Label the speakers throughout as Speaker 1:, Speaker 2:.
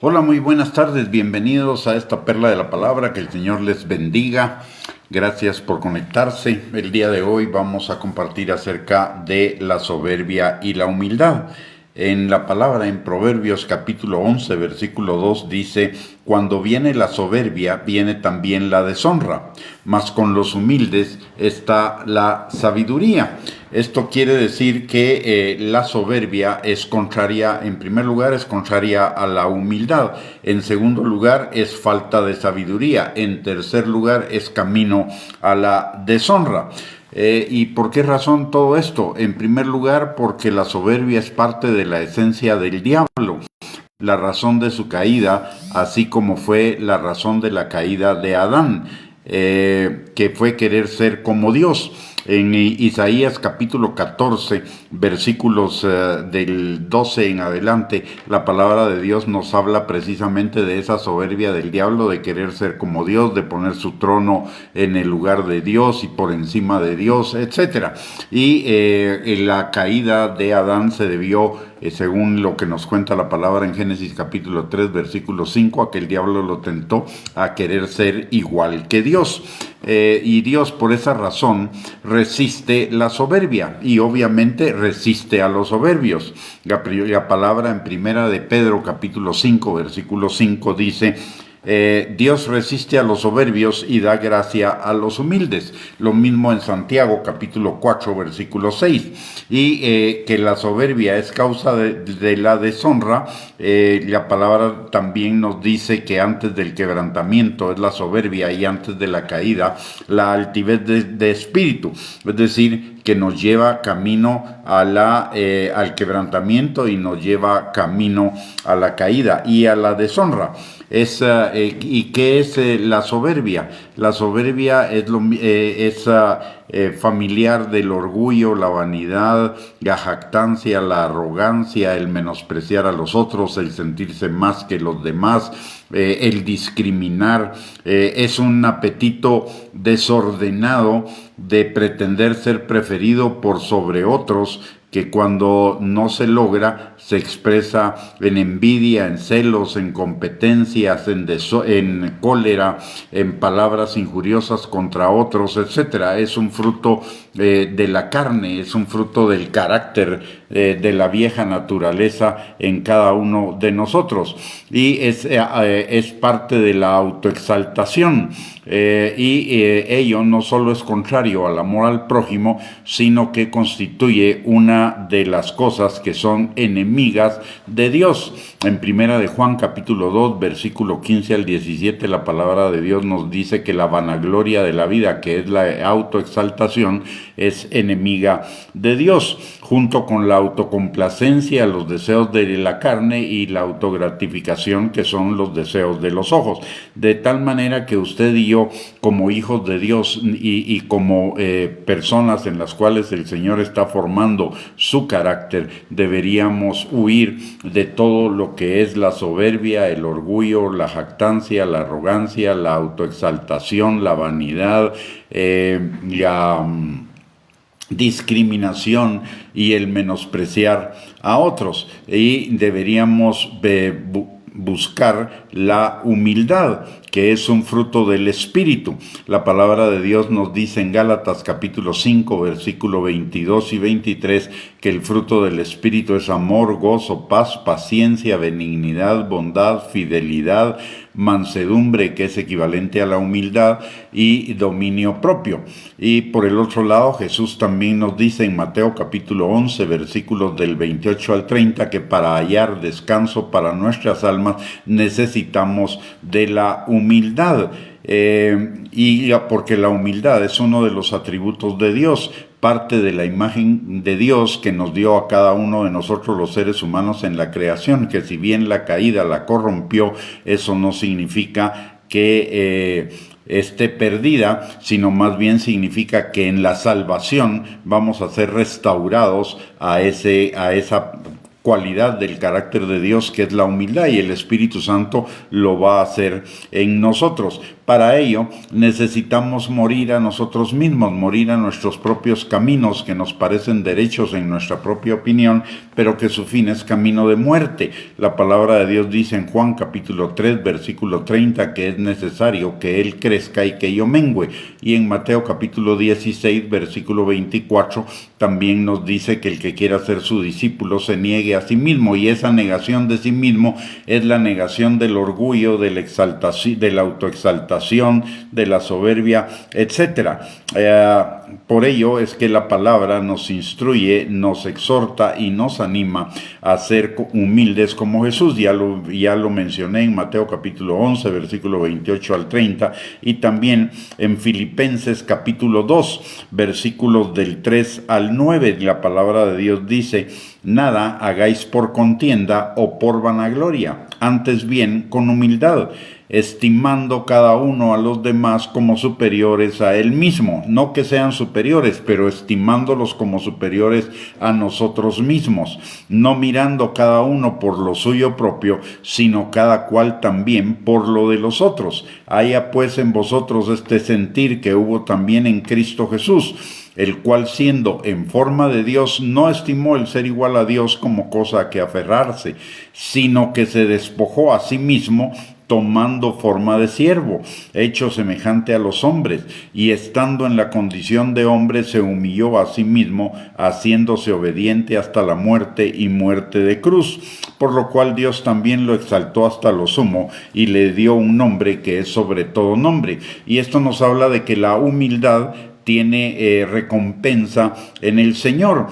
Speaker 1: Hola, muy buenas tardes, bienvenidos a esta perla de la palabra, que el Señor les bendiga. Gracias por conectarse. El día de hoy vamos a compartir acerca de la soberbia y la humildad. En la palabra, en Proverbios capítulo 11, versículo 2 dice: cuando viene la soberbia, viene también la deshonra, mas con los humildes está la sabiduría. Esto quiere decir que la soberbia es contraria, en primer lugar, es contraria a la humildad. En segundo lugar, es falta de sabiduría. En tercer lugar, es camino a la deshonra. ¿Y por qué razón todo esto? En primer lugar, porque la soberbia es parte de la esencia del diablo, la razón de su caída, así como fue la razón de la caída de Adán, que fue querer ser como Dios. En Isaías capítulo 14, versículos del 12 en adelante, la palabra de Dios nos habla precisamente de esa soberbia del diablo, de querer ser como Dios, de poner su trono en el lugar de Dios y por encima de Dios, etc. Y la caída de Adán se debió, según lo que nos cuenta la palabra en Génesis capítulo 3, versículo 5, a que el diablo lo tentó a querer ser igual que Dios. Y Dios, por esa razón, resiste la soberbia y obviamente resiste a los soberbios. La palabra en primera de Pedro capítulo 5, versículo 5 dice: Dios resiste a los soberbios y da gracia a los humildes. Lo mismo en Santiago capítulo 4 versículo 6. Y que la soberbia es causa de la deshonra. La palabra también nos dice que antes del quebrantamiento es la soberbia, y antes de la caída la altivez de espíritu. Es decir, que nos lleva camino a al quebrantamiento y nos lleva camino a la caída y a la deshonra. ¿Y qué es la soberbia? La soberbia es familiar del orgullo, la vanidad, la jactancia, la arrogancia, el menospreciar a los otros, el sentirse más que los demás, el discriminar. Es un apetito desordenado de pretender ser preferido por sobre otros, que cuando no se logra se expresa en envidia, en celos, en competencias, en cólera, en palabras injuriosas contra otros, etc. Es un fruto de la carne, es un fruto del carácter de la vieja naturaleza en cada uno de nosotros, y es parte de la autoexaltación. Ello no solo es contrario al amor al prójimo, sino que constituye una de las cosas que son enemigas de Dios. En primera de Juan capítulo 2, versículo 15 al 17, la palabra de Dios nos dice que la vanagloria de la vida, que es la autoexaltación, es enemiga de Dios, junto con la autocomplacencia, los deseos de la carne, y la autogratificación, que son los deseos de los ojos. De tal manera que usted y yo, como hijos de Dios y como personas en las cuales el Señor está formando su carácter, deberíamos huir de todo lo que es la soberbia, el orgullo, la jactancia, la arrogancia, la autoexaltación, la vanidad, la discriminación y el menospreciar a otros. Y deberíamos buscar la humildad, que es un fruto del Espíritu. La palabra de Dios nos dice en Gálatas capítulo 5, versículo 22 y 23, que el fruto del Espíritu es amor, gozo, paz, paciencia, benignidad, bondad, fidelidad, mansedumbre, que es equivalente a la humildad, y dominio propio. Y por el otro lado, Jesús también nos dice en Mateo capítulo 11, versículos del 28 al 30, que para hallar descanso para nuestras almas necesitamos de la humildad. Y porque la humildad es uno de los atributos de Dios, parte de la imagen de Dios que nos dio a cada uno de nosotros los seres humanos en la creación, que si bien la caída la corrompió, eso no significa que esté perdida, sino más bien significa que en la salvación vamos a ser restaurados a esa cualidad del carácter de Dios, que es la humildad, y el Espíritu Santo lo va a hacer en nosotros. Para ello necesitamos morir a nosotros mismos, morir a nuestros propios caminos que nos parecen derechos en nuestra propia opinión, pero que su fin es camino de muerte. La palabra de Dios dice en Juan capítulo 3, versículo 30, que es necesario que Él crezca y que yo mengüe. Y en Mateo capítulo 16, versículo 24, también nos dice que el que quiera ser su discípulo se niegue a sí mismo, y esa negación de sí mismo es la negación del orgullo, de la exaltación, de la autoexaltación, de la soberbia, etc. Por ello es que la palabra nos instruye, nos exhorta y nos anima a ser humildes como Jesús. Ya lo mencioné en Mateo capítulo 11, versículo 28 al 30, y también en Filipenses capítulo 2, versículos del 3 al 9. La palabra de Dios dice: nada hagáis por contienda o por vanagloria, antes bien con humildad, estimando cada uno a los demás como superiores a él mismo. No que sean superiores, pero estimándolos como superiores a nosotros mismos, no mirando cada uno por lo suyo propio, sino cada cual también por lo de los otros. Haya pues en vosotros este sentir que hubo también en Cristo Jesús, el cual, siendo en forma de Dios, no estimó el ser igual a Dios como cosa a que aferrarse, sino que se despojó a sí mismo, tomando forma de siervo, hecho semejante a los hombres, y estando en la condición de hombre, se humilló a sí mismo, haciéndose obediente hasta la muerte y muerte de cruz, por lo cual Dios también lo exaltó hasta lo sumo y le dio un nombre que es sobre todo nombre. Y esto nos habla de que la humildad tiene recompensa en el Señor.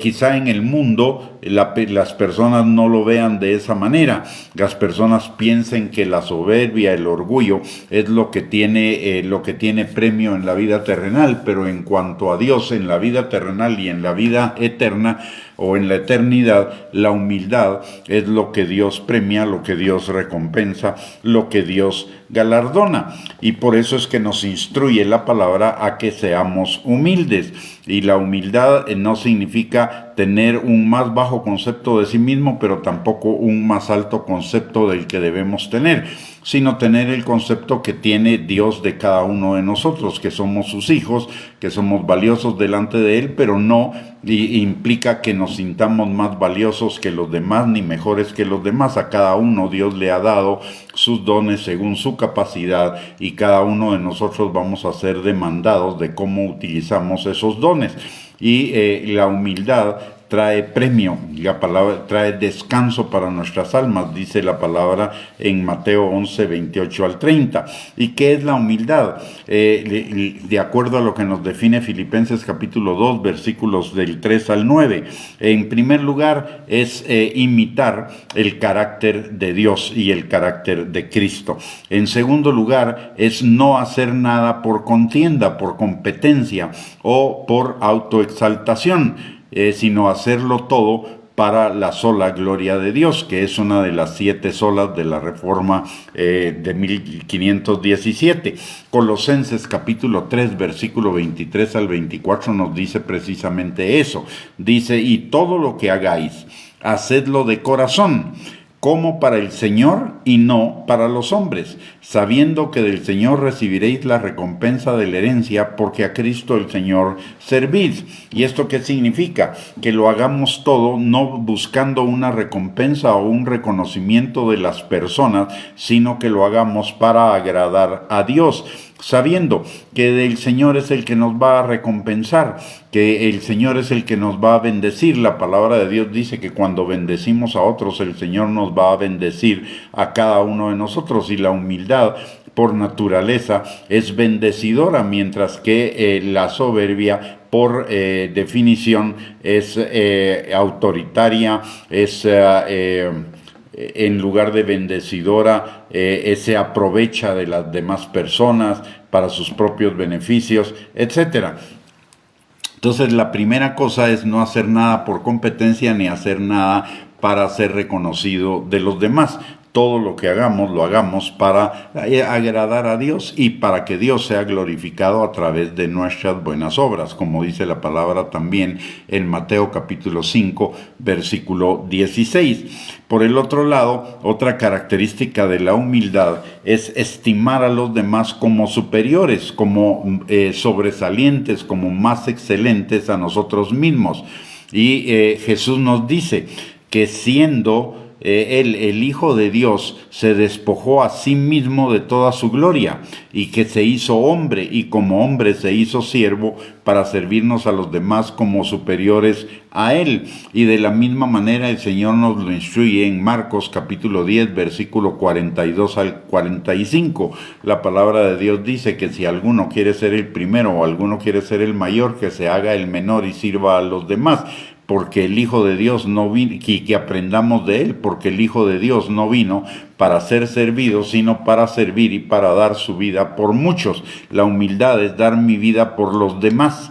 Speaker 1: Quizá en el mundo las personas no lo vean de esa manera. Las personas piensen que la soberbia, el orgullo, es lo que tiene premio en la vida terrenal, pero en cuanto a Dios, en la vida terrenal y en la vida eterna, o en la eternidad, la humildad es lo que Dios premia, lo que Dios recompensa, lo que Dios galardona. Y por eso es que nos instruye la palabra a que seamos humildes. Y la humildad no significa tener un más bajo concepto de sí mismo, pero tampoco un más alto concepto del que debemos tener, sino tener el concepto que tiene Dios de cada uno de nosotros, que somos sus hijos, que somos valiosos delante de Él, pero no implica que nos sintamos más valiosos que los demás, ni mejores que los demás. A cada uno Dios le ha dado sus dones según su capacidad, y cada uno de nosotros vamos a ser demandados de cómo utilizamos esos dones. Y la humildad trae premio, la palabra trae descanso para nuestras almas, dice la palabra en Mateo 11, 28 al 30. ¿Y qué es la humildad? De acuerdo a lo que nos define Filipenses capítulo 2, versículos del 3 al 9. En primer lugar es imitar el carácter de Dios y el carácter de Cristo. En segundo lugar es no hacer nada por contienda, por competencia o por autoexaltación, sino hacerlo todo para la sola gloria de Dios, que es una de las 7 solas de la Reforma de 1517. Colosenses capítulo 3, versículo 23 al 24 nos dice precisamente eso. Dice: y todo lo que hagáis, hacedlo de corazón, como para el Señor y no para los hombres, sabiendo que del Señor recibiréis la recompensa de la herencia, porque a Cristo el Señor servís. ¿Y esto qué significa? Que lo hagamos todo no buscando una recompensa o un reconocimiento de las personas, sino que lo hagamos para agradar a Dios, sabiendo que del Señor es el que nos va a recompensar, que el Señor es el que nos va a bendecir. La palabra de Dios dice que cuando bendecimos a otros, el Señor nos va a bendecir a cada uno de nosotros, y la humildad por naturaleza es bendecidora, mientras que la soberbia por definición es autoritaria, es en lugar de bendecidora, se aprovecha de las demás personas para sus propios beneficios, etc. Entonces la primera cosa es no hacer nada por competencia ni hacer nada para ser reconocido de los demás. todo lo que hagamos, lo hagamos para agradar a Dios y para que Dios sea glorificado a través de nuestras buenas obras, como dice la palabra también en Mateo capítulo 5, versículo 16. Por el otro lado, otra característica de la humildad es estimar a los demás como superiores, como sobresalientes, como más excelentes a nosotros mismos. Y Jesús nos dice que siendo Él, el Hijo de Dios, se despojó a sí mismo de toda su gloria y que se hizo hombre y como hombre se hizo siervo para servirnos a los demás como superiores a Él. Y de la misma manera el Señor nos lo instruye en Marcos capítulo 10, versículo 42 al 45. La palabra de Dios dice que si alguno quiere ser el primero o alguno quiere ser el mayor, que se haga el menor y sirva a los demás. Porque el Hijo de Dios no vino, que aprendamos de Él, porque el Hijo de Dios no vino para ser servido, sino para servir y para dar su vida por muchos. La humildad es dar mi vida por los demás,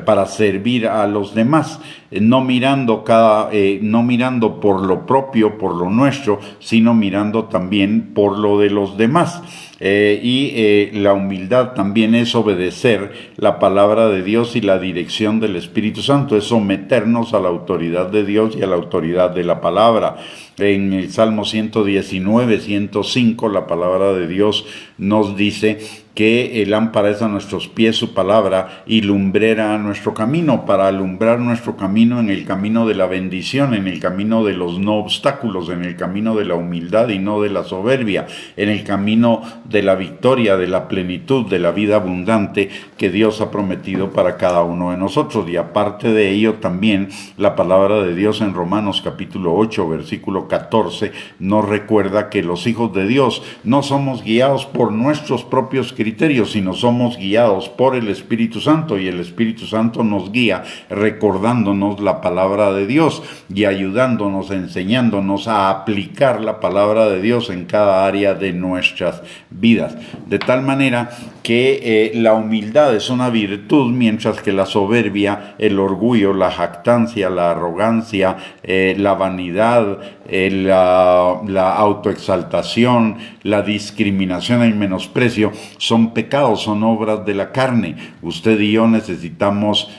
Speaker 1: para servir a los demás, no mirando por lo propio, por lo nuestro, sino mirando también por lo de los demás. La humildad también es obedecer la palabra de Dios y la dirección del Espíritu Santo, es someternos a la autoridad de Dios y a la autoridad de la palabra. En el Salmo 119, 105, la palabra de Dios nos dice que lámpara es a nuestros pies su palabra y lumbrera a nuestro camino, para alumbrar nuestro camino en el camino de la bendición, en el camino de los no obstáculos, en el camino de la humildad y no de la soberbia, en el camino de la victoria, de la plenitud, de la vida abundante que Dios ha prometido para cada uno de nosotros. Y aparte de ello también la palabra de Dios en Romanos capítulo 8, versículo 14 nos recuerda que los hijos de Dios no somos guiados por nuestros propios criterios, sino somos guiados por el Espíritu Santo, y el Espíritu Santo nos guía recordándonos la palabra de Dios y ayudándonos, enseñándonos a aplicar la palabra de Dios en cada área de nuestras vidas. De tal manera que la humildad es una virtud, mientras que la soberbia, el orgullo, la jactancia, la arrogancia, la vanidad, la autoexaltación, la discriminación, el menosprecio, son pecados, son obras de la carne. Usted y yo necesitamos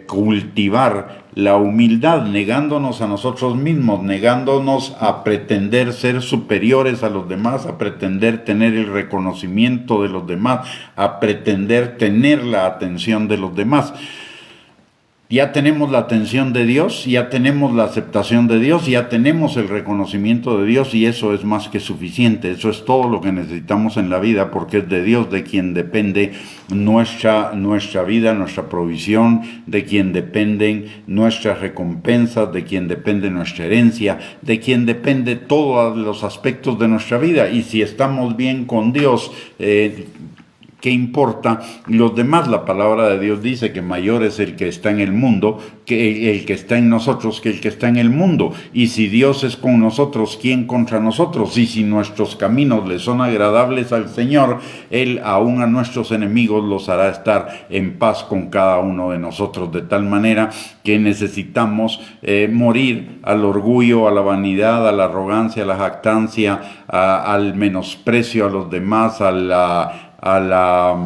Speaker 1: cultivar la humildad, negándonos a nosotros mismos, negándonos a pretender ser superiores a los demás, a pretender tener el reconocimiento de los demás, a pretender tener la atención de los demás. Ya tenemos la atención de Dios, ya tenemos la aceptación de Dios, ya tenemos el reconocimiento de Dios, y eso es más que suficiente. Eso es todo lo que necesitamos en la vida, porque es de Dios de quien depende nuestra vida, nuestra provisión, de quien dependen nuestras recompensas, de quien depende nuestra herencia, de quien depende todos los aspectos de nuestra vida. Y si estamos bien con Dios, ¿qué importa los demás? La palabra de Dios dice que mayor es el que está en el mundo, que el que está en nosotros, que el que está en el mundo. Y si Dios es con nosotros, ¿quién contra nosotros? Y si nuestros caminos le son agradables al Señor, Él aún a nuestros enemigos los hará estar en paz con cada uno de nosotros. De tal manera que necesitamos morir al orgullo, a la vanidad, a la arrogancia, a la jactancia, al menosprecio a los demás, a la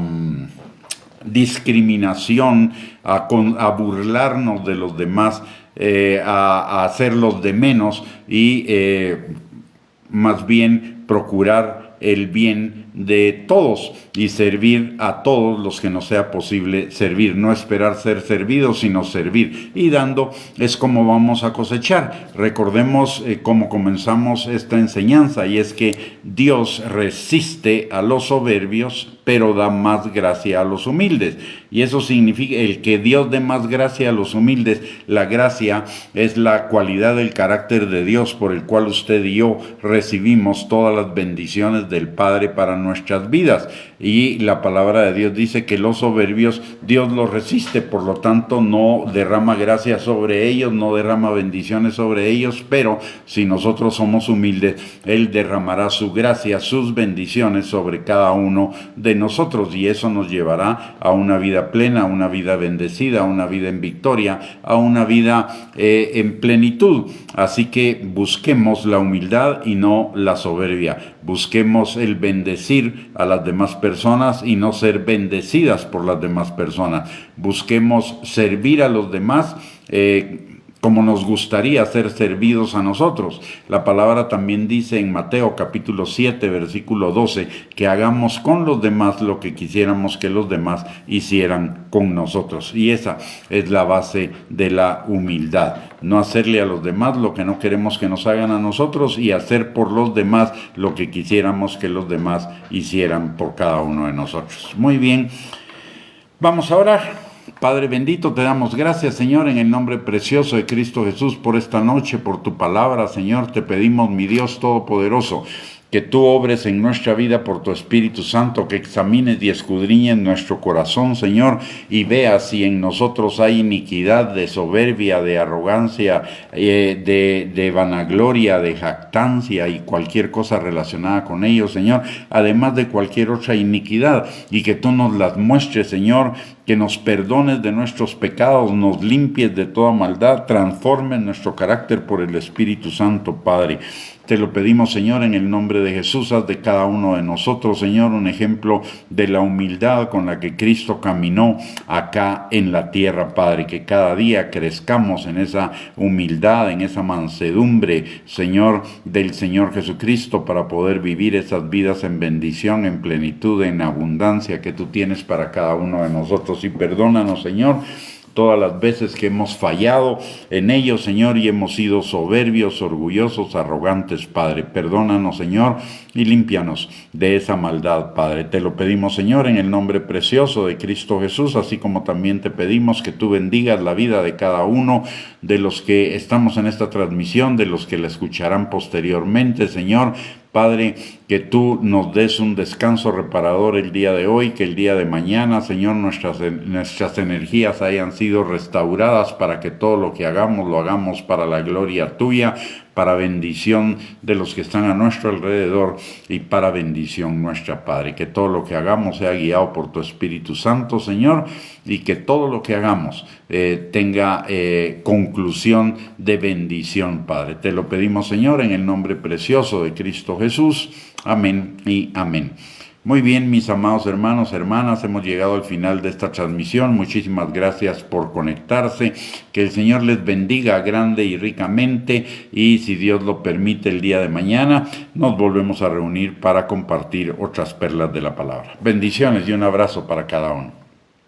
Speaker 1: discriminación, a burlarnos de los demás, a hacerlos de menos, y más bien procurar el bien de todos y servir a todos los que nos sea posible servir. No esperar ser servidos, sino servir. Y dando es como vamos a cosechar. Recordemos cómo comenzamos esta enseñanza, y es que Dios resiste a los soberbios, pero da más gracia a los humildes. Y eso significa el que Dios dé más gracia a los humildes. La gracia es la cualidad del carácter de Dios por el cual usted y yo recibimos todas las bendiciones bendiciones del Padre para nuestras vidas. Y la palabra de Dios dice que los soberbios Dios los resiste, por lo tanto no derrama gracia sobre ellos, no derrama bendiciones sobre ellos, pero si nosotros somos humildes, Él derramará su gracia, sus bendiciones sobre cada uno de nosotros, y eso nos llevará a una vida plena, a una vida bendecida, a una vida en victoria, a una vida en plenitud. Así que busquemos la humildad y no la soberbia. Busquemos el bendecir a las demás personas y no ser bendecidas por las demás personas. Busquemos servir a los demás como nos gustaría ser servidos a nosotros. La palabra también dice en Mateo capítulo 7, versículo 12, que hagamos con los demás lo que quisiéramos que los demás hicieran con nosotros. Y esa es la base de la humildad. No hacerle a los demás lo que no queremos que nos hagan a nosotros, y hacer por los demás lo que quisiéramos que los demás hicieran por cada uno de nosotros. Muy bien, vamos a orar. Padre bendito, te damos gracias, Señor, en el nombre precioso de Cristo Jesús, por esta noche, por tu palabra, Señor. Te pedimos, mi Dios todopoderoso, que tú obres en nuestra vida por tu Espíritu Santo, que examines y escudriñes nuestro corazón, Señor, y veas si en nosotros hay iniquidad, de soberbia, de arrogancia, de vanagloria, de jactancia y cualquier cosa relacionada con ello, Señor, además de cualquier otra iniquidad, y que tú nos las muestres, Señor, que nos perdones de nuestros pecados, nos limpies de toda maldad, transformes nuestro carácter por el Espíritu Santo, Padre. Te lo pedimos, Señor, en el nombre de Jesús. Haz de cada uno de nosotros, Señor, un ejemplo de la humildad con la que Cristo caminó acá en la tierra, Padre. Que cada día crezcamos en esa humildad, en esa mansedumbre, Señor, del Señor Jesucristo, para poder vivir esas vidas en bendición, en plenitud, en abundancia que tú tienes para cada uno de nosotros. Y perdónanos, Señor, todas las veces que hemos fallado en ello, Señor, y hemos sido soberbios, orgullosos, arrogantes, Padre. Perdónanos, Señor, y límpianos de esa maldad, Padre. Te lo pedimos, Señor, en el nombre precioso de Cristo Jesús, así como también te pedimos que tú bendigas la vida de cada uno de los que estamos en esta transmisión, de los que la escucharán posteriormente, Señor. Padre, que tú nos des un descanso reparador el día de hoy, que el día de mañana, Señor, nuestras energías hayan sido restauradas para que todo lo que hagamos, lo hagamos para la gloria tuya, para bendición de los que están a nuestro alrededor y para bendición nuestra, Padre. Que todo lo que hagamos sea guiado por tu Espíritu Santo, Señor, y que todo lo que hagamos tenga conclusión de bendición, Padre. Te lo pedimos, Señor, en el nombre precioso de Cristo Jesús. Amén y amén. Muy bien, mis amados hermanos, hermanas, hemos llegado al final de esta transmisión. Muchísimas gracias por conectarse. Que el Señor les bendiga grande y ricamente, y si Dios lo permite, el día de mañana nos volvemos a reunir para compartir otras perlas de la palabra. Bendiciones y un abrazo para cada uno.